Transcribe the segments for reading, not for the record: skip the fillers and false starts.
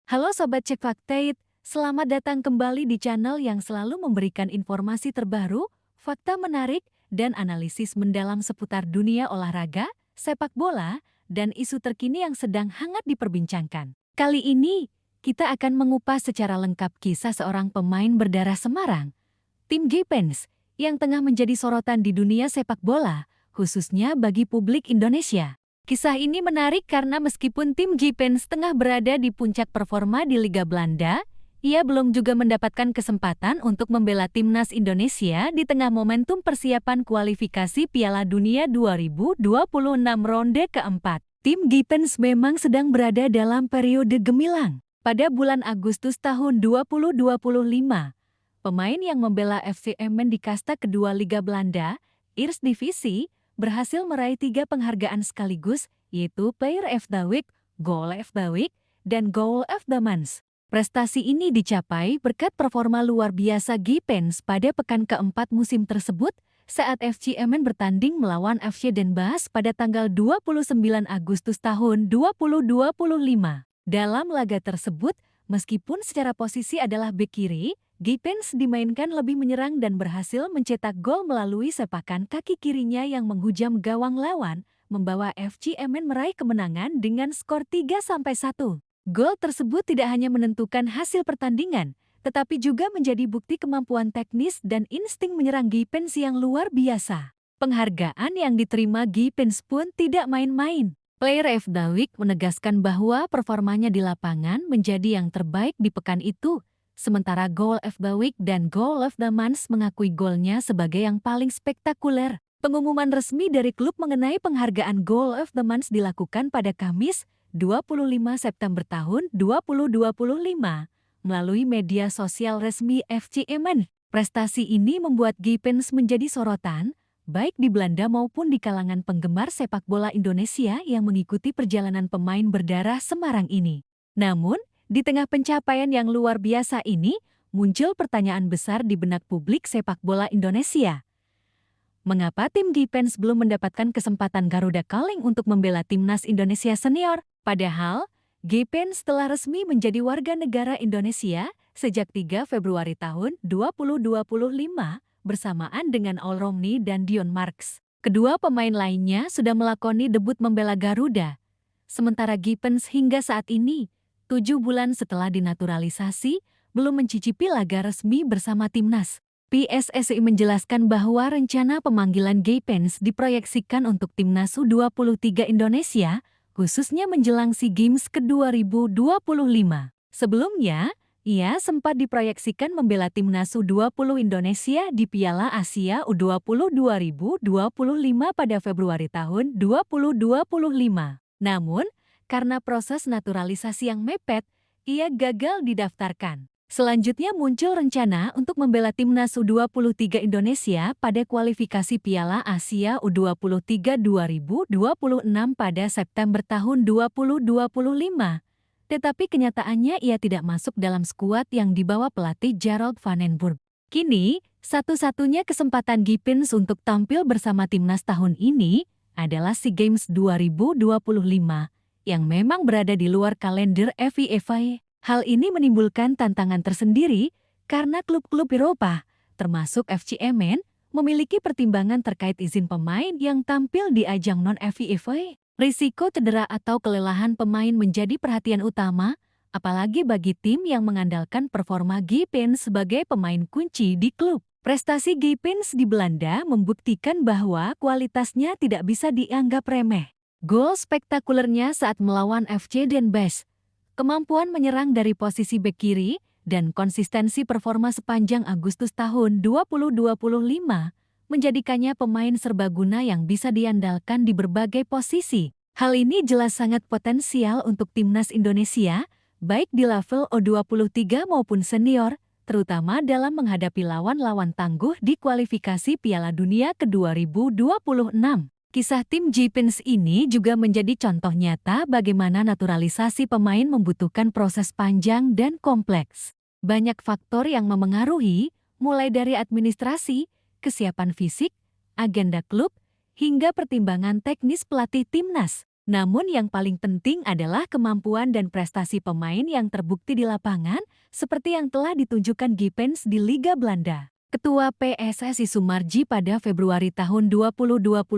Halo Sobat Cek Fakta, selamat datang kembali di channel yang selalu memberikan informasi terbaru, fakta menarik, dan analisis mendalam seputar dunia olahraga, sepak bola, dan isu terkini yang sedang hangat diperbincangkan. Kali ini, kita akan mengupas secara lengkap kisah seorang pemain berdarah Semarang, Tim Gipens, yang tengah menjadi sorotan di dunia sepak bola, khususnya bagi publik Indonesia. Kisah ini menarik karena meskipun tim Gipens tengah berada di puncak performa di Liga Belanda, ia belum juga mendapatkan kesempatan untuk membela timnas Indonesia di tengah momentum persiapan kualifikasi Piala Dunia 2026 ronde keempat. Tim Gipens memang sedang berada dalam periode gemilang. Pada bulan Agustus tahun 2025, pemain yang membela FC Emmen di kasta kedua Liga Belanda, Eerste-Divisie, berhasil meraih 3 penghargaan sekaligus, yaitu Player of the Week, Goal of the Week, dan Goal of the Month. Prestasi ini dicapai berkat performa luar biasa Gipens pada pekan keempat musim tersebut saat FC Emmen bertanding melawan FC Den Bosch pada tanggal 29 Agustus tahun 2025. Dalam laga tersebut, meskipun secara posisi adalah bek kiri, Gipens dimainkan lebih menyerang dan berhasil mencetak gol melalui sepakan kaki kirinya yang menghujam gawang lawan, membawa FC Emmen meraih kemenangan dengan skor 3-1. Gol tersebut tidak hanya menentukan hasil pertandingan, tetapi juga menjadi bukti kemampuan teknis dan insting menyerang Gipens yang luar biasa. Penghargaan yang diterima Gipens pun tidak main-main. Player of the Week menegaskan bahwa performanya di lapangan menjadi yang terbaik di pekan itu, sementara Goal of the Week dan Goal of the Month mengakui golnya sebagai yang paling spektakuler. Pengumuman resmi dari klub mengenai penghargaan Goal of the Month dilakukan pada Kamis, 25 September tahun 2025, melalui media sosial resmi FC Emmen. Prestasi ini membuat Gipens menjadi sorotan, baik di Belanda maupun di kalangan penggemar sepak bola Indonesia yang mengikuti perjalanan pemain berdarah Semarang ini. Namun, di tengah pencapaian yang luar biasa ini, muncul pertanyaan besar di benak publik sepak bola Indonesia. Mengapa tim Gipens belum mendapatkan kesempatan Garuda Calling untuk membela timnas Indonesia senior? Padahal, Gipens telah resmi menjadi warga negara Indonesia sejak 3 Februari tahun 2025 bersamaan dengan Al Romney dan Dion Marks. Kedua pemain lainnya sudah melakoni debut membela Garuda. Sementara Gipens hingga saat ini, 7 bulan setelah dinaturalisasi, belum mencicipi laga resmi bersama timnas. PSSI menjelaskan bahwa rencana pemanggilan Gipens diproyeksikan untuk timnas U23 Indonesia, khususnya menjelang SEA Games ke-2025. Sebelumnya, ia sempat diproyeksikan membela timnas U20 Indonesia di Piala Asia U20 2025 pada Februari tahun 2025. Namun, karena proses naturalisasi yang mepet, ia gagal didaftarkan. Selanjutnya muncul rencana untuk membela timnas U23 Indonesia pada kualifikasi Piala Asia U23 2026 pada September tahun 2025. Tetapi kenyataannya ia tidak masuk dalam skuad yang dibawa pelatih Gerald van den Burg. Kini, satu-satunya kesempatan Gipens untuk tampil bersama timnas tahun ini adalah SEA Games 2025. Yang memang berada di luar kalender FIFA. Hal ini menimbulkan tantangan tersendiri karena klub-klub Eropa, termasuk FC Emmen, memiliki pertimbangan terkait izin pemain yang tampil di ajang non-FIFA. Risiko cedera atau kelelahan pemain menjadi perhatian utama, apalagi bagi tim yang mengandalkan performa Gipens sebagai pemain kunci di klub. Prestasi Gipens di Belanda membuktikan bahwa kualitasnya tidak bisa dianggap remeh. Gol spektakulernya saat melawan FC Den Bosch, kemampuan menyerang dari posisi bek kiri, dan konsistensi performa sepanjang Agustus tahun 2025 menjadikannya pemain serbaguna yang bisa diandalkan di berbagai posisi. Hal ini jelas sangat potensial untuk timnas Indonesia, baik di level U23 maupun senior, terutama dalam menghadapi lawan-lawan tangguh di kualifikasi Piala Dunia ke-2026. Kisah tim Gipens ini juga menjadi contoh nyata bagaimana naturalisasi pemain membutuhkan proses panjang dan kompleks. Banyak faktor yang memengaruhi, mulai dari administrasi, kesiapan fisik, agenda klub, hingga pertimbangan teknis pelatih timnas. Namun yang paling penting adalah kemampuan dan prestasi pemain yang terbukti di lapangan, seperti yang telah ditunjukkan Gipens di Liga Belanda. Ketua PSSI Sumarji pada Februari tahun 2025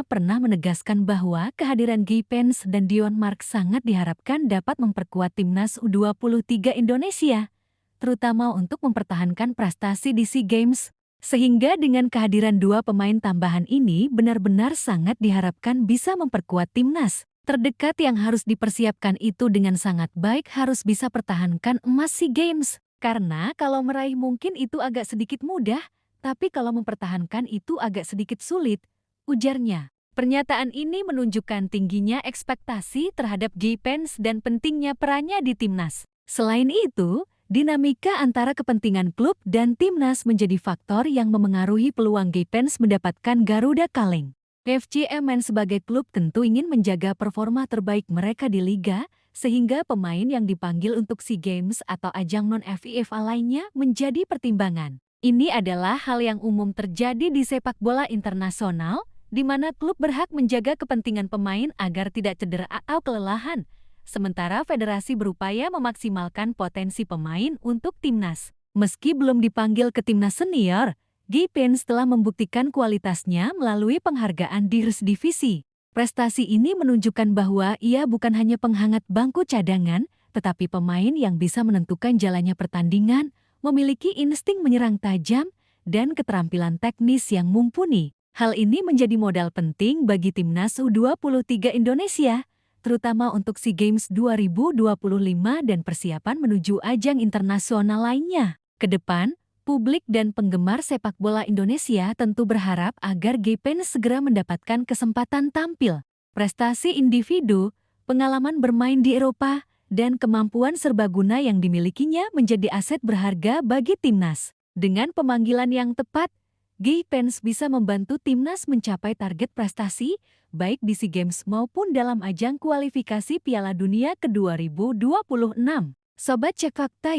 pernah menegaskan bahwa kehadiran Gipens dan Dion Mark sangat diharapkan dapat memperkuat timnas U23 Indonesia, terutama untuk mempertahankan prestasi di SEA Games. Sehingga dengan kehadiran dua pemain tambahan ini benar-benar sangat diharapkan bisa memperkuat timnas. Terdekat yang harus dipersiapkan itu dengan sangat baik harus bisa pertahankan emas SEA Games. Karena kalau meraih mungkin itu agak sedikit mudah, tapi kalau mempertahankan itu agak sedikit sulit, ujarnya. Pernyataan ini menunjukkan tingginya ekspektasi terhadap Gipens dan pentingnya perannya di timnas. Selain itu, dinamika antara kepentingan klub dan timnas menjadi faktor yang memengaruhi peluang Gipens mendapatkan Garuda Kaleng. FC Emmen sebagai klub tentu ingin menjaga performa terbaik mereka di liga, sehingga pemain yang dipanggil untuk SEA Games atau ajang non-FIFA lainnya menjadi pertimbangan. Ini adalah hal yang umum terjadi di sepak bola internasional, di mana klub berhak menjaga kepentingan pemain agar tidak cedera atau kelelahan. Sementara federasi berupaya memaksimalkan potensi pemain untuk timnas. Meski belum dipanggil ke timnas senior, Gipens telah membuktikan kualitasnya melalui penghargaan di RS Divisi. Prestasi ini menunjukkan bahwa ia bukan hanya penghangat bangku cadangan, tetapi pemain yang bisa menentukan jalannya pertandingan, memiliki insting menyerang tajam, dan keterampilan teknis yang mumpuni. Hal ini menjadi modal penting bagi timnas U23 Indonesia, terutama untuk SEA Games 2025 dan persiapan menuju ajang internasional lainnya. Kedepan, publik dan penggemar sepak bola Indonesia tentu berharap agar Gipens segera mendapatkan kesempatan tampil. Prestasi individu, pengalaman bermain di Eropa, dan kemampuan serbaguna yang dimilikinya menjadi aset berharga bagi timnas. Dengan pemanggilan yang tepat, Gipens bisa membantu timnas mencapai target prestasi, baik di SEA Games maupun dalam ajang kualifikasi Piala Dunia ke-2026. Sobat Cek Fakta,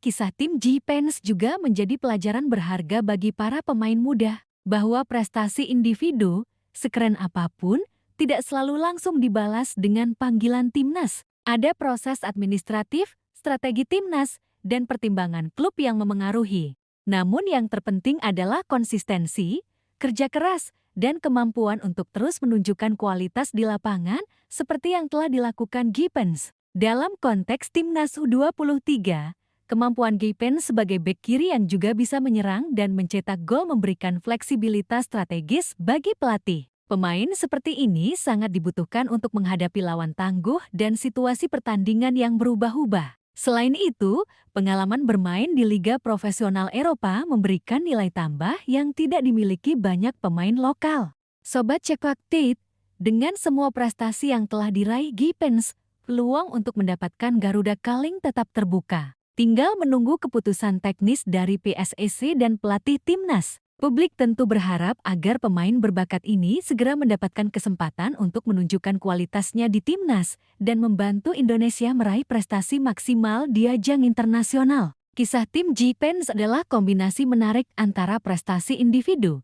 kisah tim Gipens juga menjadi pelajaran berharga bagi para pemain muda, bahwa prestasi individu, sekeren apapun, tidak selalu langsung dibalas dengan panggilan timnas. Ada proses administratif, strategi timnas, dan pertimbangan klub yang memengaruhi. Namun yang terpenting adalah konsistensi, kerja keras, dan kemampuan untuk terus menunjukkan kualitas di lapangan seperti yang telah dilakukan Gipens. Dalam konteks timnas U23, kemampuan Gipens sebagai bek kiri yang juga bisa menyerang dan mencetak gol memberikan fleksibilitas strategis bagi pelatih. Pemain seperti ini sangat dibutuhkan untuk menghadapi lawan tangguh dan situasi pertandingan yang berubah-ubah. Selain itu, pengalaman bermain di liga profesional Eropa memberikan nilai tambah yang tidak dimiliki banyak pemain lokal. Sobat Cek Fakta, dengan semua prestasi yang telah diraih Gipens, peluang untuk mendapatkan Garuda Kaleng tetap terbuka. Tinggal menunggu keputusan teknis dari PSSI dan pelatih timnas. Publik tentu berharap agar pemain berbakat ini segera mendapatkan kesempatan untuk menunjukkan kualitasnya di timnas dan membantu Indonesia meraih prestasi maksimal di ajang internasional. Kisah tim Gipens adalah kombinasi menarik antara prestasi individu,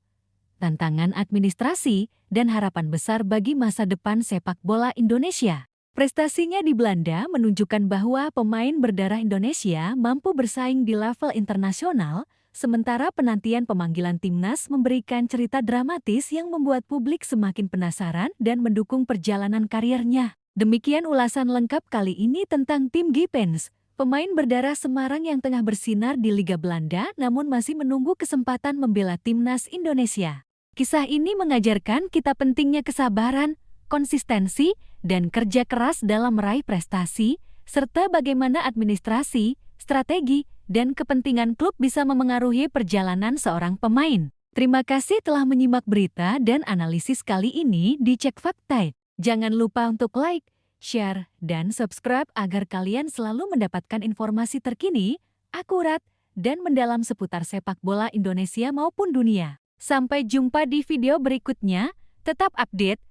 tantangan administrasi, dan harapan besar bagi masa depan sepak bola Indonesia. Prestasinya di Belanda menunjukkan bahwa pemain berdarah Indonesia mampu bersaing di level internasional, sementara penantian pemanggilan timnas memberikan cerita dramatis yang membuat publik semakin penasaran dan mendukung perjalanan karirnya. Demikian ulasan lengkap kali ini tentang tim Gipens, pemain berdarah Semarang yang tengah bersinar di Liga Belanda namun masih menunggu kesempatan membela timnas Indonesia. Kisah ini mengajarkan kita pentingnya kesabaran, konsistensi, dan kerja keras dalam meraih prestasi, serta bagaimana administrasi, strategi, dan kepentingan klub bisa memengaruhi perjalanan seorang pemain. Terima kasih telah menyimak berita dan analisis kali ini di Cek Fakta. Jangan lupa untuk like, share, dan subscribe agar kalian selalu mendapatkan informasi terkini, akurat, dan mendalam seputar sepak bola Indonesia maupun dunia. Sampai jumpa di video berikutnya, tetap update,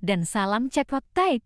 dan salam Cek Fakta.